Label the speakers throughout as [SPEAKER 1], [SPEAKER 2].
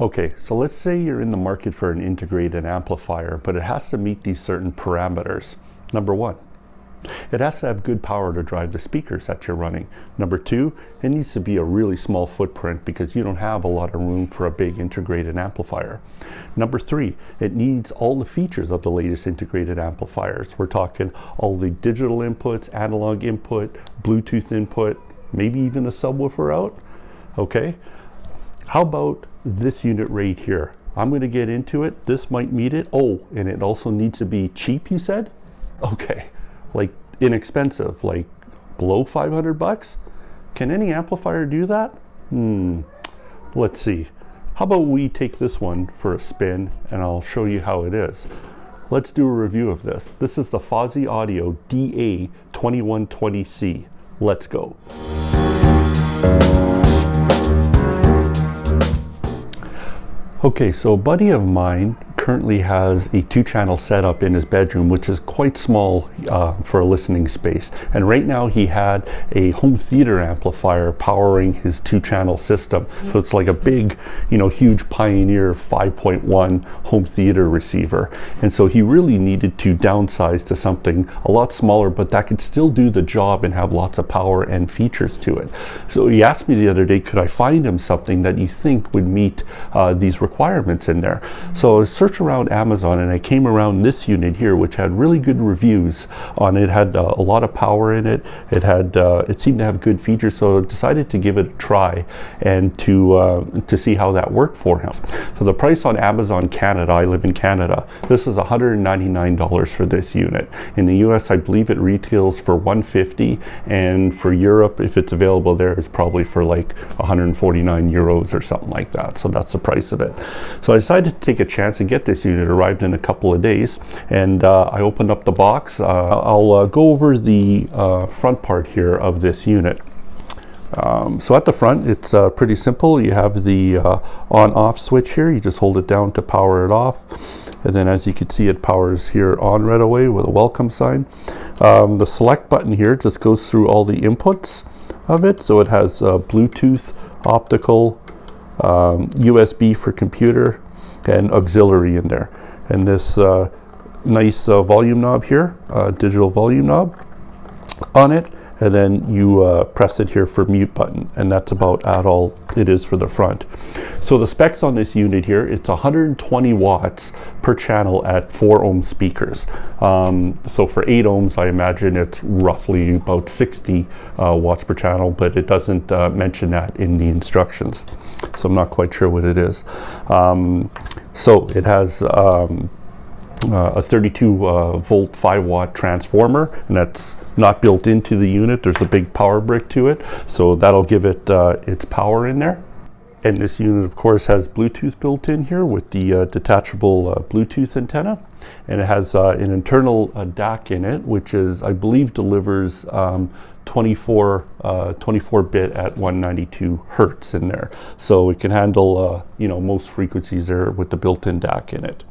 [SPEAKER 1] Okay, so let's say you're in the market for an integrated amplifier, but it has to meet these certain parameters. Number one, it has to have good power to drive the speakers that you're running. Number two, it needs to be a really small footprint because you don't have a lot of room for a big integrated amplifier. Number three, it needs all the features of the latest integrated amplifiers. We're talking all the digital inputs, analog input, Bluetooth input, maybe even a subwoofer out. Okay, how about this unit right here? I'm going to get into it. This might meet it. Oh, and it also needs to be cheap, you said? Okay, like inexpensive, like below 500 bucks? Can any amplifier do that? Let's see. How about we take this one for a spin and I'll show you how it is. Let's do a review of this. This is the Fosi Audio DA2120C. Let's go. Okay, so a buddy of mine currently has a 2-channel setup in his bedroom, which is quite small for a listening space. And right now he had a home theater amplifier powering his 2-channel system. So it's like a big, huge Pioneer 5.1 home theater receiver. And so he really needed to downsize to something a lot smaller, but that could still do the job and have lots of power and features to it. So he asked me the other day, could I find him something that you think would meet these requirements in there? So I was searching around Amazon and I came around this unit here, which had really good reviews on it. It had a lot of power in it. It seemed to have good features, so I decided to give it a try and to see how that worked for him. So the price on Amazon Canada, I live in Canada, this is $199 for this unit. In the US, I believe it retails for $150, and for Europe, if it's available there, it's probably for like 149 euros or something like that. So that's the price of it. So I decided to take a chance and get this unit. Arrived in a couple of days, and I opened up the box. I'll go over the front part here of this unit. So at the front, it's pretty simple. You have the on-off switch here. You just hold it down to power it off, and then as you can see, it powers here on right away with a welcome sign. The select button here just goes through all the inputs of it. So it has Bluetooth, optical, USB for computer, and auxiliary in there. And this nice volume knob here, digital volume knob on it, and then you press it here for mute button, and that's about all it is for the front. So the specs on this unit here, it's 120 watts per channel at 4 ohm speakers. So for 8 ohms, I imagine it's roughly about 60 watts per channel, but it doesn't mention that in the instructions. So I'm not quite sure what it is. So it has a 32 volt 5 watt transformer, and that's not built into the unit. There's a big power brick to it, so that'll give it its power in there. And this unit, of course, has Bluetooth built in here with the detachable Bluetooth antenna, and it has an internal DAC in it, which is, I believe, delivers 24 bit at 192 hertz in there, so it can handle most frequencies there with the built-in DAC in it.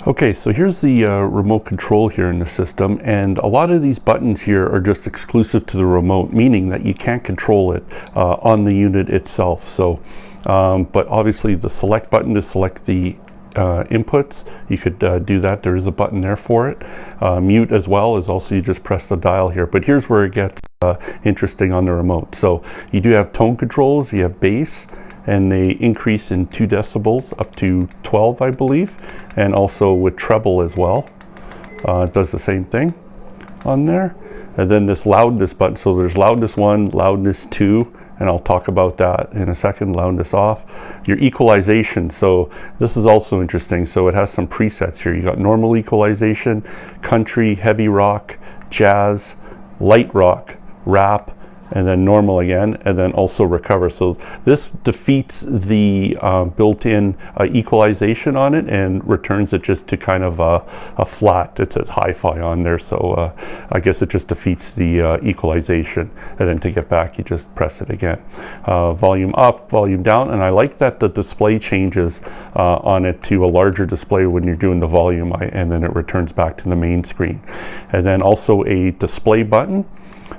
[SPEAKER 1] Okay, so here's the remote control here in the system, and a lot of these buttons here are just exclusive to the remote, meaning that you can't control it on the unit itself. So, but obviously the select button to select the inputs, you could do that. There is a button there for it. Mute as well is also, you just press the dial here. But here's where it gets interesting on the remote. So you do have tone controls, you have bass, and they increase in 2 decibels up to 12, I believe, and also with treble as well. It does the same thing on there. And then this loudness button, so there's loudness 1, loudness 2, and I'll talk about that in a second. Loudness off. Your equalization, so this is also interesting. So it has some presets here. You got normal equalization, country, heavy rock, jazz, light rock, rap, and then normal again, and then also recover. So this defeats the built-in equalization on it and returns it just to kind of a flat. It says hi-fi on there, so I guess it just defeats the equalization. And then to get back, you just press it again. Volume up, volume down, and I like that the display changes on it to a larger display when you're doing the volume, and then it returns back to the main screen. And then also a display button.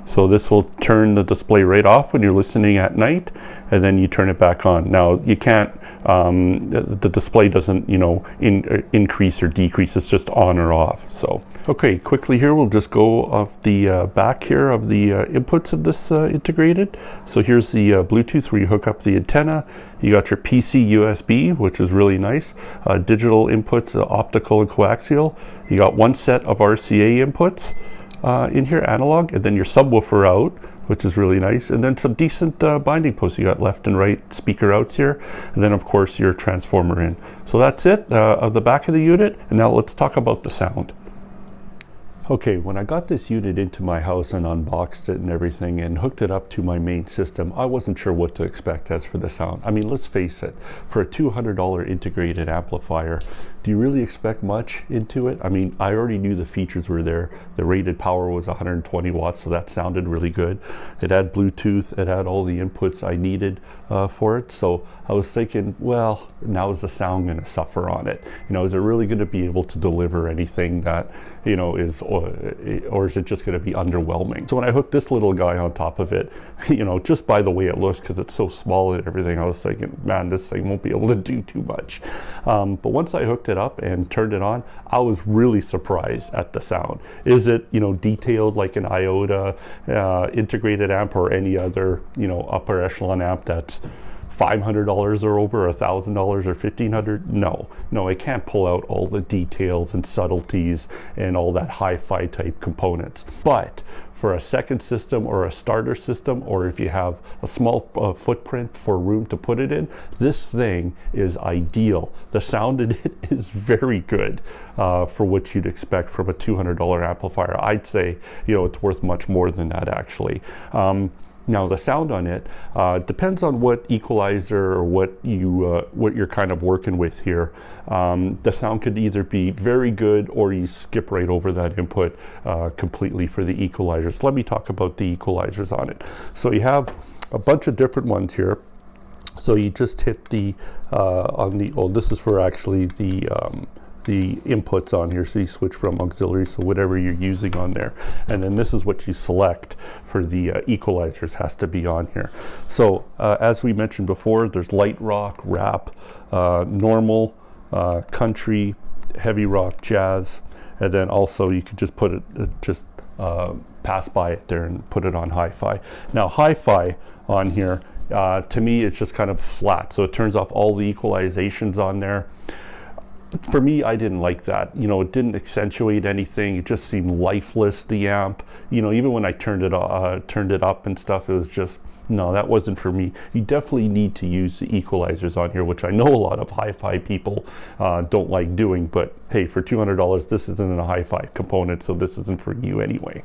[SPEAKER 1] So this will turn the display right off when you're listening at night, and then you turn it back on. Now you can't, the display doesn't, you know, increase or decrease, it's just on or off. So, okay, quickly here, we'll just go off the back here of the inputs of this integrated. So here's the Bluetooth where you hook up the antenna. You got your PC USB, which is really nice. Digital inputs, optical and coaxial. You got one set of RCA inputs in here, analog, and then your subwoofer out, which is really nice. And then some decent binding posts. You got left and right speaker outs here. And then of course your transformer in. So that's it of the back of the unit. And now let's talk about the sound. Okay, when I got this unit into my house and unboxed it and everything and hooked it up to my main system, I wasn't sure what to expect as for the sound. I mean, let's face it, for a $200 integrated amplifier, do you really expect much into it? I mean, I already knew the features were there. The rated power was 120 watts, so that sounded really good. It had Bluetooth, it had all the inputs I needed for it. So I was thinking, well, now is the sound going to suffer on it? You know, is it really going to be able to deliver anything that, you know, is, or is it just going to be underwhelming? So when I hooked this little guy on top of it, you know, just by the way it looks, because it's so small and everything, I was thinking, man, this thing won't be able to do too much. But once I hooked it up and turned it on, I was really surprised at the sound. Is it, you know, detailed like an Iota integrated amp or any other, you know, upper echelon amp that's $500 or over, $1,000 or $1,500? No, it can't pull out all the details and subtleties and all that hi-fi type components. But for a second system or a starter system, or if you have a small footprint for room to put it in, this thing is ideal. The sound in it is very good for what you'd expect from a $200 amplifier. I'd say, you know, it's worth much more than that actually. Now the sound on it depends on what equalizer or what you're kind of working with here. The sound could either be very good or you skip right over that input completely for the equalizers. Let me talk about the equalizers on it. So you have a bunch of different ones here. So you just hit the this is for actually the inputs on here, so you switch from auxiliary, so whatever you're using on there, and then this is what you select for the equalizers has to be on here. So as we mentioned before, there's light rock, rap, normal, country, heavy rock, jazz, and then also you could just put it pass by it there and put it on hi-fi. Now hi-fi on here to me it's just kind of flat, so it turns off all the equalizations on there. For me, I didn't like that. You know, it didn't accentuate anything. It just seemed lifeless, the amp. You know, even when I turned it up and stuff, it was just, no, that wasn't for me. You definitely need to use the equalizers on here, which I know a lot of hi-fi people don't like doing, but hey, for $200, this isn't a hi-fi component, so this isn't for you anyway.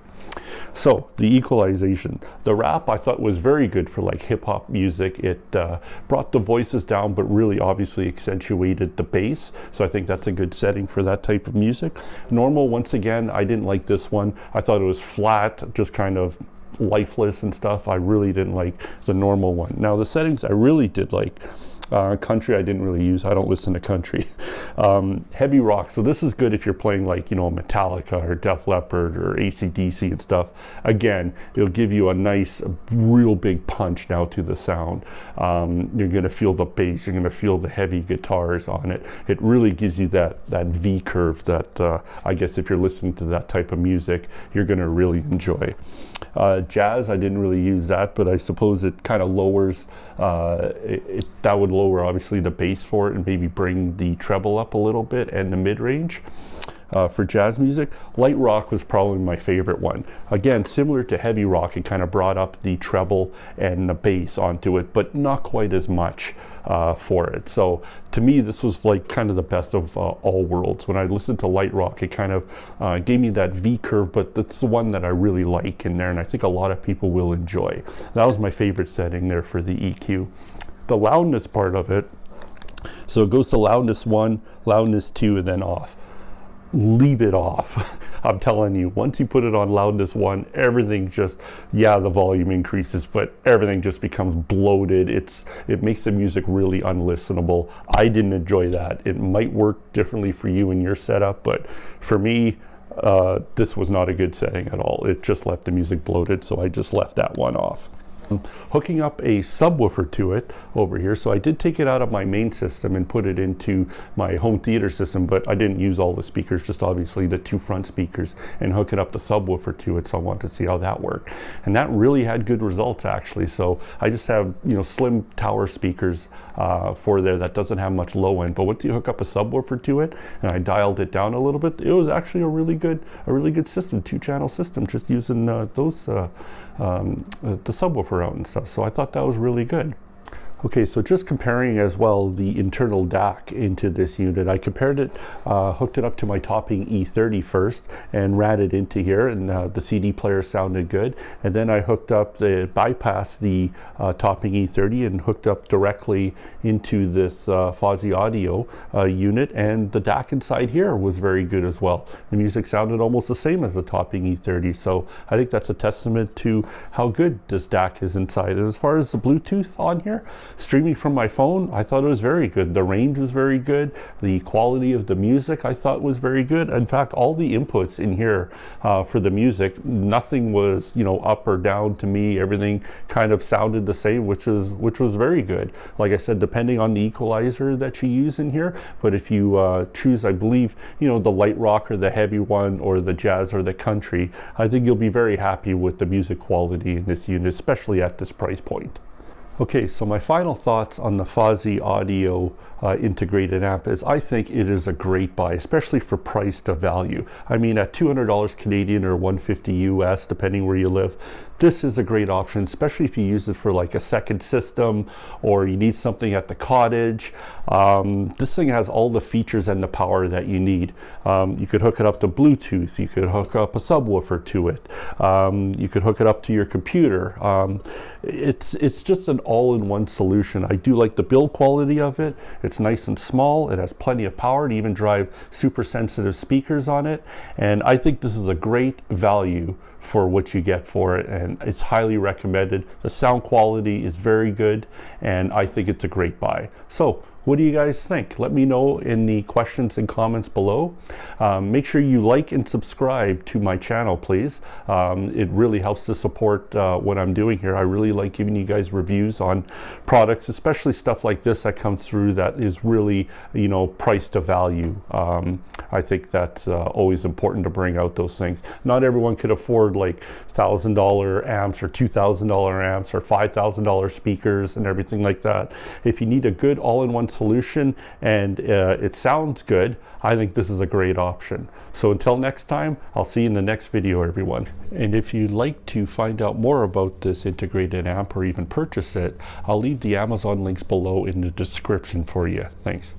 [SPEAKER 1] So the equalization, the rap I thought was very good for like hip hop music. It brought the voices down, but really obviously accentuated the bass. So I think that's a good setting for that type of music. Normal, once again, I didn't like this one. I thought it was flat, just kind of lifeless and stuff. I really didn't like the normal one. Now the settings I really did like. Country I didn't really use. I don't listen to country. Heavy rock, so this is good if you're playing like, you know, Metallica or Def Leppard or AC/DC and stuff. Again, it'll give you a nice real big punch now to the sound. You're gonna feel the bass, you're gonna feel the heavy guitars on it. It really gives you that V curve that I guess if you're listening to that type of music, you're gonna really enjoy. Jazz, I didn't really use that, but I suppose it kind of lowers, that would lower obviously the bass for it and maybe bring the treble up a little bit and the mid-range. For jazz music, light rock was probably my favorite one. Again, similar to heavy rock, it kind of brought up the treble and the bass onto it, but not quite as much for it. So to me, this was like kind of the best of all worlds. When I listened to light rock, it kind of gave me that V curve, but that's the one that I really like in there, and I think a lot of people will enjoy. That was my favorite setting there for the EQ. The loudness part of it, so it goes to loudness 1, loudness 2, and then off. Leave it off. I'm telling you, once you put it on loudness 1, everything just, yeah, the volume increases, but everything just becomes bloated. It makes the music really unlistenable. I didn't enjoy that. It might work differently for you in your setup, but for me, this was not a good setting at all. It just left the music bloated, so I just left that one off. Hooking up a subwoofer to it over here. So I did take it out of my main system and put it into my home theater system, but I didn't use all the speakers, just obviously the two front speakers, and hooking up the subwoofer to it. So I wanted to see how that worked. And that really had good results actually. So I just have, you know, slim tower speakers for there that doesn't have much low end, but once you hook up a subwoofer to it and I dialed it down a little bit, it was actually a really good system, 2-channel system, just using the subwoofer out and stuff. So I thought that was really good. Okay, so just comparing as well the internal DAC into this unit. I compared it, hooked it up to my Topping E30 first and ran it into here, and the CD player sounded good. And then I hooked up bypassed the Topping E30 and hooked up directly into this Fosi audio unit, and the DAC inside here was very good as well. The music sounded almost the same as the Topping E30, so I think that's a testament to how good this DAC is inside. And as far as the Bluetooth on here, streaming from my phone, I thought it was very good. The range was very good. The quality of the music I thought was very good. In fact, all the inputs in here for the music, nothing was, you know, up or down to me. Everything kind of sounded the same, which was very good. Like I said, depending on the equalizer that you use in here, but if you choose, I believe, you know, the light rock or the heavy one or the jazz or the country, I think you'll be very happy with the music quality in this unit, especially at this price point. Okay, so my final thoughts on the Fosi audio integrated amp is I think it is a great buy, especially for price to value. I mean, at $200 Canadian or $150 US, depending where you live, this is a great option, especially if you use it for like a second system or you need something at the cottage. This thing has all the features and the power that you need. You could hook it up to Bluetooth, you could hook up a subwoofer to it, you could hook it up to your computer. It's just an all-in-one solution. I do like the build quality of it. It's nice and small. It has plenty of power to even drive super sensitive speakers on it. And I think this is a great value for what you get for it, and it's highly recommended. The sound quality is very good, and I think it's a great buy. So what do you guys think? Let me know in the questions and comments below. Make sure you like and subscribe to my channel, please. It really helps to support what I'm doing here. I really like giving you guys reviews on products, especially stuff like this that comes through that is really, you know, price to value. I think that's always important to bring out those things. Not everyone could afford like $1,000 amps or $2,000 amps or $5,000 speakers and everything like that. If you need a good all-in-one solution and it sounds good, I think this is a great option. So until next time, I'll see you in the next video, everyone. And if you'd like to find out more about this integrated amp or even purchase it, I'll leave the Amazon links below in the description for you. Thanks.